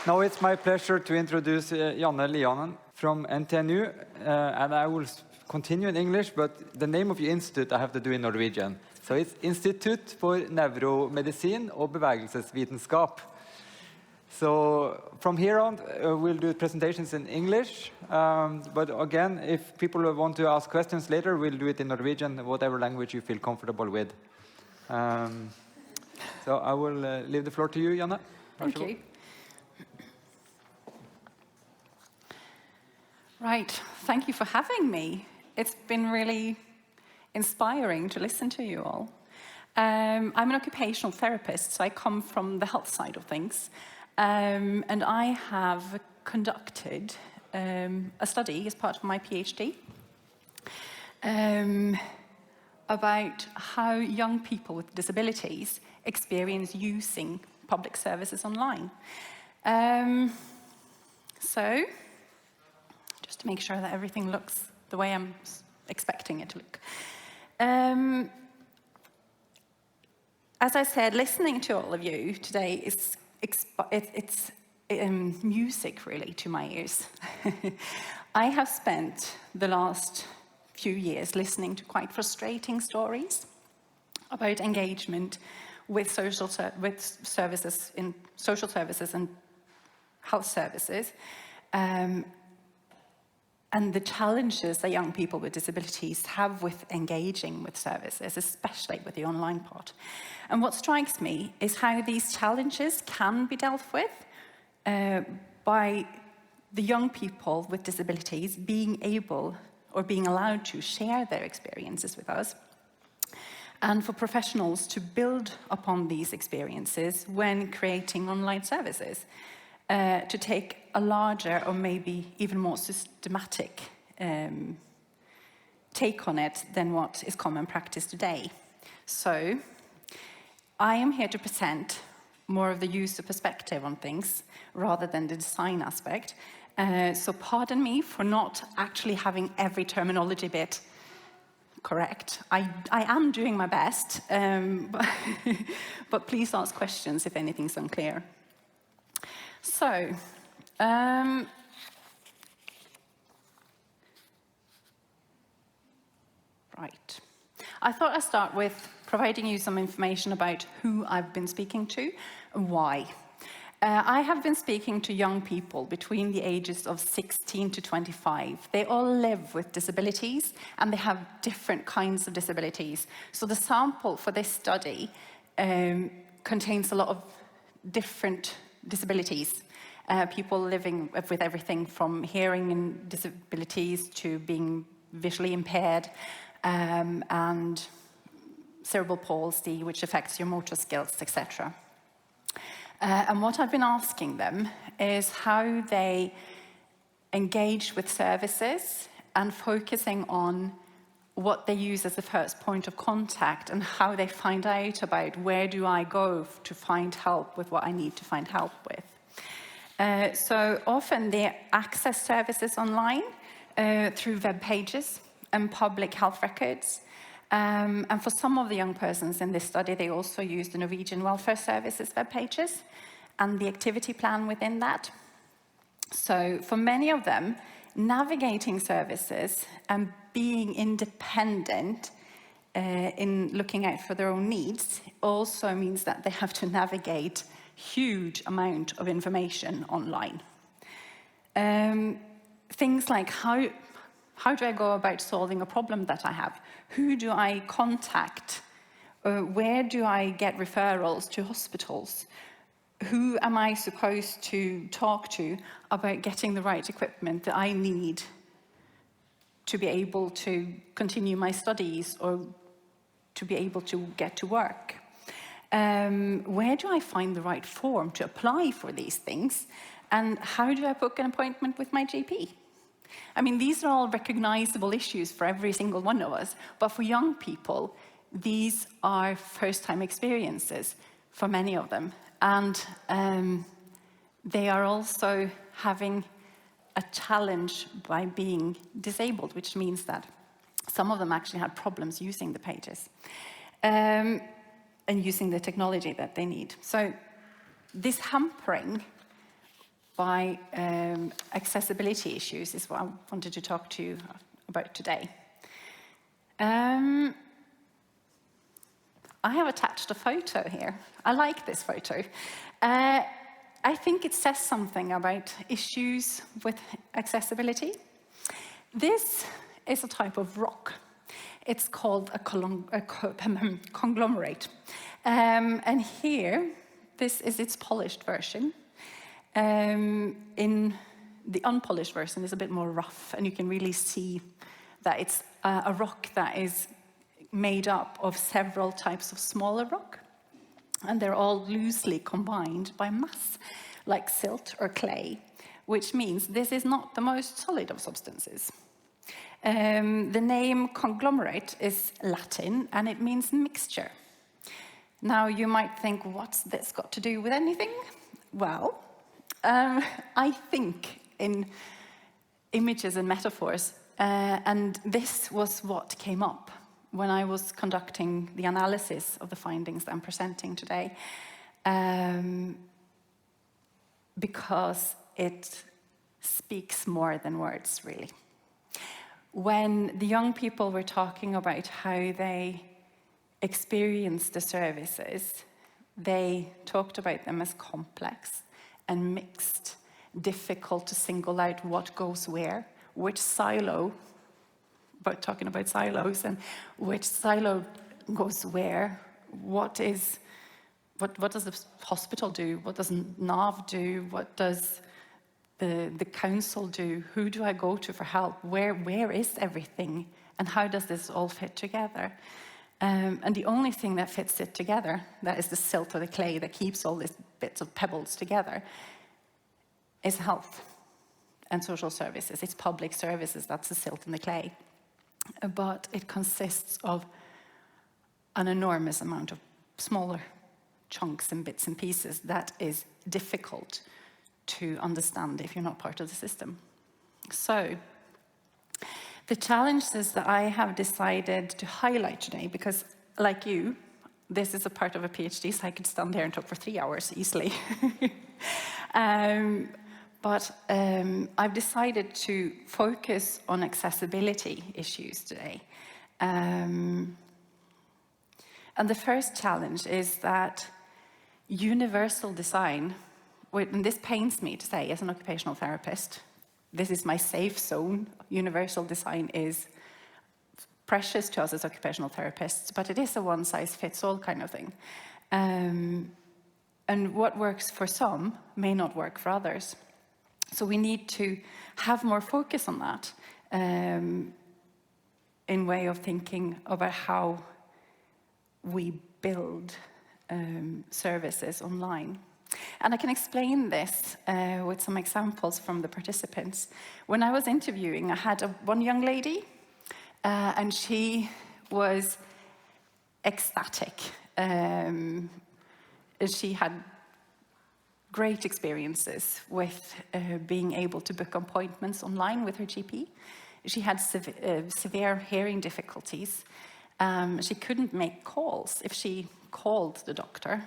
Now it's my pleasure to introduce Janne Liaaen from NTNU, and I will continue in English, but the name of your institute I have to do in Norwegian. So it's Institutt for Nevromedisin og Bevegelsesvitenskap. So from here on, we'll do presentations in English, but again, if people want to ask questions later, we'll do it in Norwegian, whatever language you feel comfortable with. So I will leave the floor to you, Janne. Thank you. Right, thank you for having me. It's been really inspiring to listen to you all. I'm an occupational therapist, so I come from the health side of things. And I have conducted a study as part of my PhD about how young people with disabilities experience using public services online. So, just to make sure that everything looks the way I'm expecting it to look. As I said, listening to all of you today is it's music really to my ears. I have spent the last few years listening to quite frustrating stories about engagement with social services in social services and health services, and the challenges that young people with disabilities have with engaging with services, especially with the online part. And what strikes me is how these challenges can be dealt with by the young people with disabilities being able or being allowed to share their experiences with us, and for professionals to build upon these experiences when creating online services, to take a larger or maybe even more systematic take on it than what is common practice today. So, I am here to present more of the user perspective on things rather than the design aspect. So pardon me for not actually having every terminology bit correct. I am doing my best, but please ask questions if anything's unclear. So, right. I thought I'd start with providing you some information about who I've been speaking to and why. I have been speaking to young people between the ages of 16 to 25. They all live with disabilities, and they have different kinds of disabilities. So the sample for this study contains a lot of different disabilities. People living with everything from hearing and disabilities to being visually impaired, and cerebral palsy, which affects your motor skills, etc. And what I've been asking them is how they engage with services and focusing on what they use as the first point of contact and how they find out about where do I go to find help with what I need to find help with. So often they access services online through web pages and public health records. And for some of the young persons in this study, they also use the Norwegian Welfare Services web pages and the activity plan within that. So for many of them, navigating services and being independent in looking out for their own needs also means that they have to navigate huge amount of information online. Things like how do I go about solving a problem that I have? Who do I contact? Where do I get referrals to hospitals? Who am I supposed to talk to about getting the right equipment that I need to be able to continue my studies or to be able to get to work? Where do I find the right form to apply for these things? And how do I book an appointment with my GP? I mean, these are all recognizable issues for every single one of us, but for young people, these are first-time experiences for many of them. And they are also having a challenge by being disabled, which means that some of them actually had problems using the pages and using the technology that they need. So this hampering by accessibility issues is what I wanted to talk to you about today. I have attached a photo here. I like this photo. I think it says something about issues with accessibility. This is a type of rock. It's called a conglomerate. And here, this is its polished version. In the unpolished version, it's a bit more rough, and you can really see that it's a rock that is made up of several types of smaller rock, and they're all loosely combined by mass, like silt or clay, which means this is not the most solid of substances. The name conglomerate is Latin, and it means mixture. Now, you might think, what's this got to do with anything? Well, I think in images and metaphors, and this was what came up when I was conducting the analysis of the findings that I'm presenting today, because it speaks more than words, really. When the young people were talking about how they experience the services, they talked about them as complex and mixed, difficult to single out what goes where, which silo, but talking about silos, and which silo goes where, what does the hospital do, what does NAV do, what does the council do, who do I go to for help, where is everything, and how does this all fit together? And the only thing that fits it together, that is the silt or the clay that keeps all these bits of pebbles together, is health and social services. It's public services, that's the silt and the clay. But it consists of an enormous amount of smaller chunks and bits and pieces that is difficult to understand if you're not part of the system. So, the challenges that I have decided to highlight today, because like you, this is a part of a PhD, so I could stand here and talk for 3 hours easily. But I've decided to focus on accessibility issues today. And the first challenge is that universal design, and this pains me to say as an occupational therapist, this is my safe zone. Universal design is precious to us as occupational therapists, but it is a one-size-fits-all kind of thing. And what works for some may not work for others. So we need to have more focus on that in way of thinking about how we build services online. And I can explain this with some examples from the participants. When I was interviewing, I had one young lady, and she was ecstatic. She had great experiences with being able to book appointments online with her GP. She had severe hearing difficulties. She couldn't make calls. If she called the doctor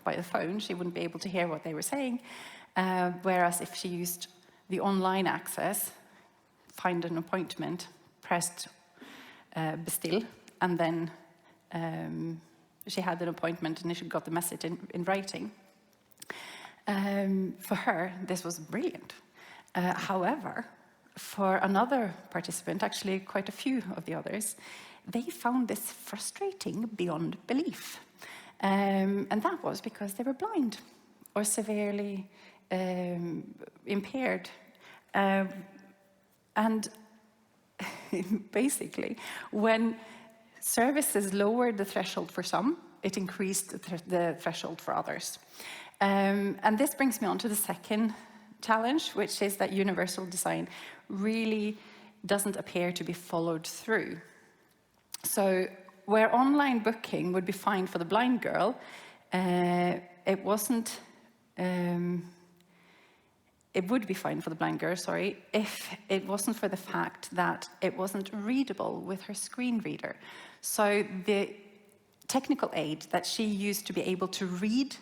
by the phone, she wouldn't be able to hear what they were saying. Whereas if she used the online access, find an appointment, pressed bestill, and then she had an appointment and she got the message in writing. For her, this was brilliant. However, for another participant, actually quite a few of the others, they found this frustrating beyond belief. And that was because they were blind or severely impaired. And basically, when services lowered the threshold for some, it increased the threshold for others. And this brings me on to the second challenge, which is that universal design really doesn't appear to be followed through. So where online booking would be fine for the blind girl, it wasn't. It would be fine for the blind girl, sorry, if it wasn't for the fact that it wasn't readable with her screen reader. So the technical aid that she used to be able to read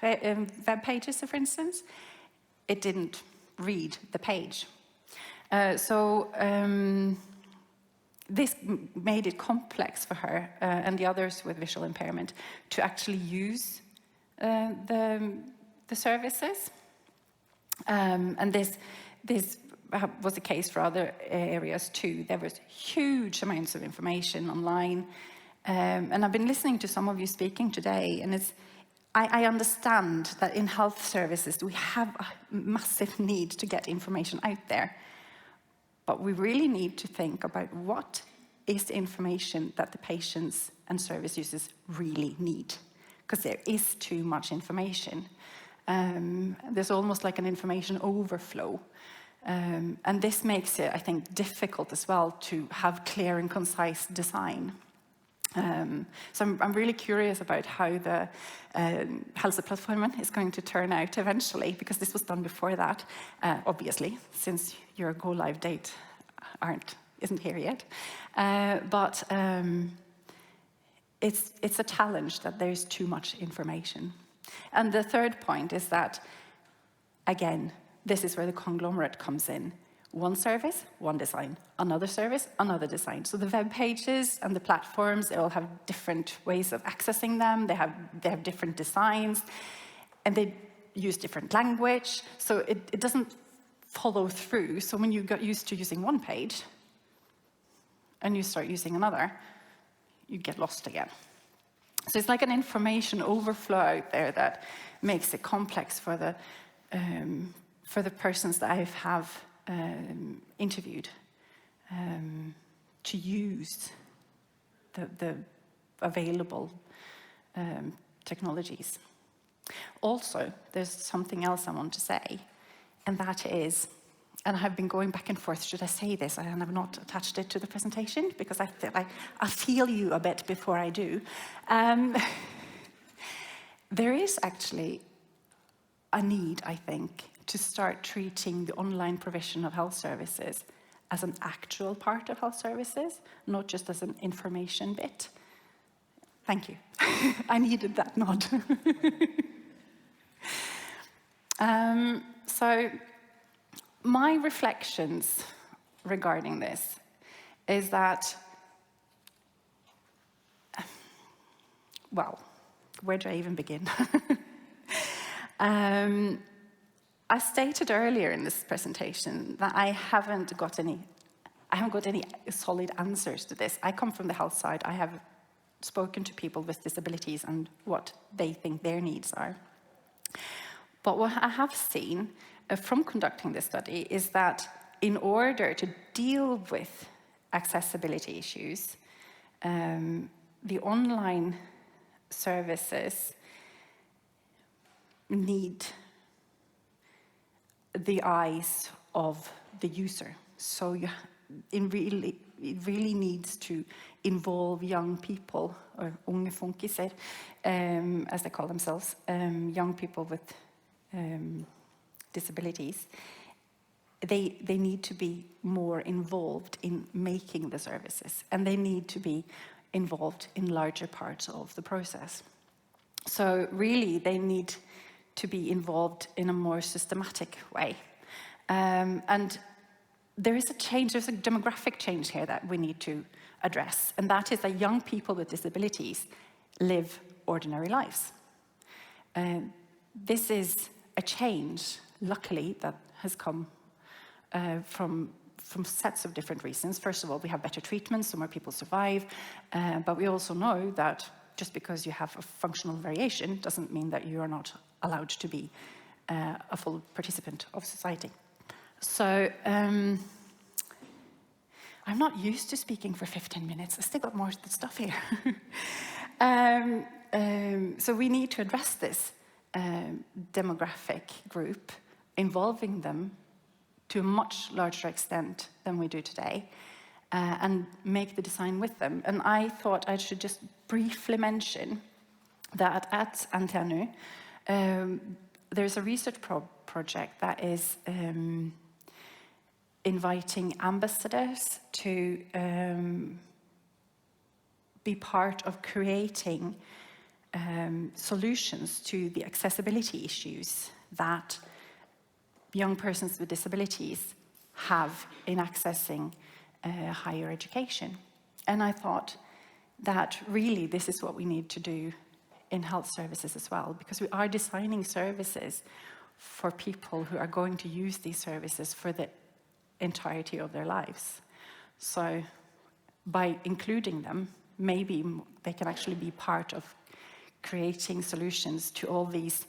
web pages, for instance, it didn't read the page. This made it complex for her and the others with visual impairment to actually use the services. And this was the case for other areas too. There was huge amounts of information online. And I've been listening to some of you speaking today, and I understand that in health services we have a massive need to get information out there. But we really need to think about what is the information that the patients and service users really need. Because there is too much information. There's almost like an information overflow. And this makes it, I think, difficult as well to have clear and concise design. So I'm really curious about how the Helseplattformen is going to turn out eventually, because this was done before that, obviously, since your go-live date isn't here yet. But it's a challenge that there's too much information. And the third point is that, again, this is where the conglomerate comes in. One service, one design. Another service, another design. So the web pages and the platforms, they all have different ways of accessing them. They have different designs, and they use different language. So it doesn't follow through. So when you got used to using one page and you start using another, you get lost again. So it's like an information overflow out there that makes it complex for the persons that I have interviewed to use the available technologies. Also, there's something else I want to say, and that is, and I've been going back and forth, should I say this? And I've not attached it to the presentation because I feel you a bit before I do. There is actually a need, I think, to start treating the online provision of health services as an actual part of health services, not just as an information bit. Thank you. I needed that nod. So my reflections regarding this is that, well, where do I even begin? I stated earlier in this presentation that I haven't got any solid answers to this. I come from the health side. I have spoken to people with disabilities and what they think their needs are. But what I have seen from conducting this study is that in order to deal with accessibility issues, the online services need the eyes of the user. So it really needs to involve young people, or unge funkiser, as they call themselves, young people with disabilities. They need to be more involved in making the services, and they need to be involved in larger parts of the process. So really, they need to be involved in a more systematic way. And there is a change, there's a demographic change here that we need to address, and that is that young people with disabilities live ordinary lives. This is a change, luckily, that has come from sets of different reasons. First of all, we have better treatments, so more people survive, but we also know that just because you have a functional variation doesn't mean that you are not allowed to be a full participant of society. So I'm not used to speaking for 15 minutes. I still got more stuff here. So we need to address this demographic group, involving them to a much larger extent than we do today, and make the design with them. And I thought I should just briefly mention that at NTNU, there's a research project that is inviting ambassadors to be part of creating solutions to the accessibility issues that young persons with disabilities have in accessing higher education. And I thought that really this is what we need to do in health services as well, because we are designing services for people who are going to use these services for the entirety of their lives. So by including them, maybe they can actually be part of creating solutions to all these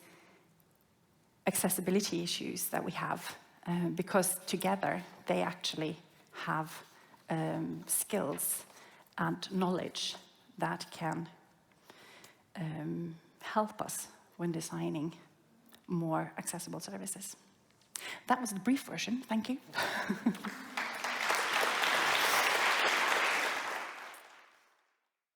accessibility issues that we have, because together they actually have skills and knowledge that can help us when designing more accessible services. That was the brief version. Thank you.